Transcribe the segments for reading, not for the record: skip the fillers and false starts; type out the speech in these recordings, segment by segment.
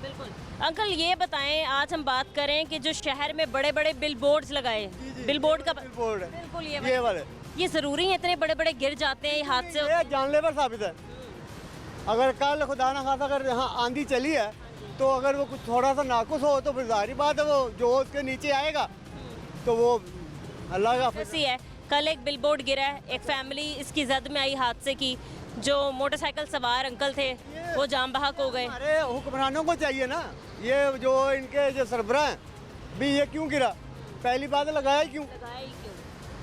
बिल्कुल। अंकल ये बताएं, आज हम बात करें कि जो शहर में बड़े बड़े बिल बोर्ड्स लगाए, बिल बोर्ड का बिलबोर्ड है बिल्कुल ये वाले, ये ज़रूरी है? इतने बड़े बड़े गिर जाते हैं, ये हादसे ये जानलेवा साबित है। अगर कल खुदा ना खासा अगर यहाँ आंधी चली है तो अगर वो कुछ थोड़ा सा नाकुस हो तो फिर जाहिर बात है वो जो उसके नीचे आएगा तो वो अल्लाह का ऐसी है। कल एक बिलबोर्ड गिरा है, एक फैमिली इसकी जद में आई हादसे की, जो मोटरसाइकिल सवार अंकल थे वो जान बहक हो गए। हमारे हुक्मरानों को चाहिए ना, ये जो इनके जो सरबराह हैं भी, ये क्यों गिरा, पहली बात लगाया ही क्यों,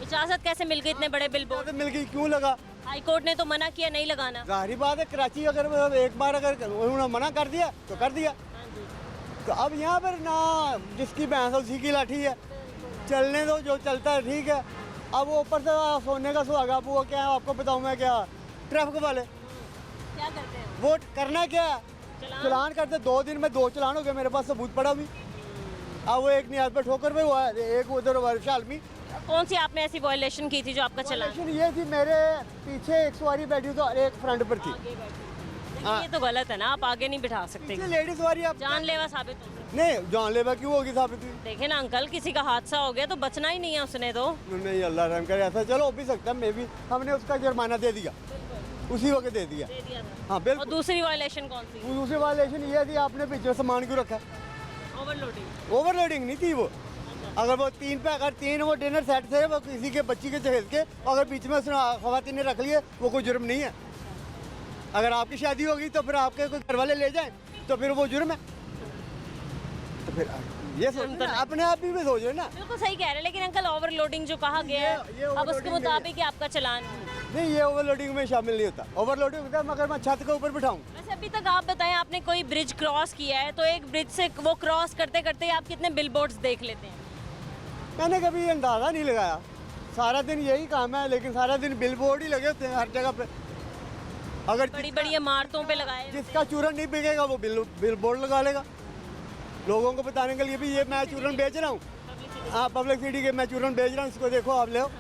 इजाजत कैसे मिल गई इतने बड़े बिलबोर्ड? मिल गई क्यों लगा। हाई कोर्ट ने तो मना किया नहीं लगाना। जाहिर बात है कराची अगर एक बार अगर उन्होंने मना कर दिया तो कर दिया, तो अब यहाँ पर ना जिसकी भैंस है उसी की लाठी है, चलने दो, जो चलता है ठीक है। अब वो ऊपर से सोने का सुहागा, वो क्या है आपको बताऊँ मैं, क्या ट्रैफिक वाले क्या करते हैं वो करना क्या है, चलान? चलान करते, 2 दिन में 2 चलान हो गए, मेरे पास सबूत पड़ा भी। अब वो एक नियाज पर ठोकर पे हुआ है, एक उधर वर्षा आलमी। कौन सी आपने ऐसी वायलेशन की थी जो आपका चलान? वायलेशन ये थी, मेरे पीछे एक सवारी बैठी थी और एक फ्रंट पर थी। देखिए, ये तो गलत है ना, आप आगे नहीं बिठा सकते। पीछे लेडीज सवारी, आप जानलेवा साबित हो सकता नहीं जानलेवा क्यों होगी साबित हुई? है। देखे ना अंकल, किसी का हादसा हो गया तो बचना ही नहीं है उसने तो। नहीं अल्लाह रहम करे, ऐसा चलो हो भी सकता है, मे भी हमने उसका जुर्माना दे दिया, उसी वक्त दे दिया। दे दिया था। हाँ और बिल्कुल। दूसरी वायलेशन कौन सी? दूसरी वायलेशन ये थी, आपने पीछे सामान क्यों रखा, ओवरलोडिंग। ओवरलोडिंग नहीं थी वो। अगर वो 3 पे अगर 3 वो डिनर सेट थे, वो किसी के बच्ची के जहेज के, अगर बीच में उसने खवातीन ने रख लिए, वो कोई जुर्म नहीं है। अगर आपकी शादी होगी तो फिर आपके कोई घर वाले ले जाएं तो फिर वो जुर्म है। तो फिर ये सोचो ना, अपने आप भी सोचो ना। बिल्कुल सही कह रहे हैं, लेकिन अंकल ओवरलोडिंग जो कहा गया ये है, अब उसके overloading मुताबिक ही आपका चलान। नहीं, ये ओवरलोडिंग में शामिल नहीं होता। ओवरलोडिंग होता है मगर मैं छत के ऊपर बिठाऊं। वैसे अभी तक आप बताएं, आपने कोई ब्रिज क्रॉस किया है तो एक ब्रिज से वो क्रॉस करते करते आप कितने बिलबोर्ड्स देख लेते हैं? मैंने कभी ये अंदाज़ा नहीं लगाया, सारा दिन यही काम है, लेकिन सारा दिन बिलबोर्ड ही लगे होते हैं हर जगह पे। अगर बड़ी बड़ी इमारतों पे लगाए। जिसका चूरन नहीं बिकेगा वो बिलबोर्ड लगा लेगा, लोगों को बताने के लिए भी ये मैं चूरन बेच रहा हूँ। हाँ, पब्लिक सिटी के मैं चूरन बेच रहा हूँ, इसको देखो आप ले आओ।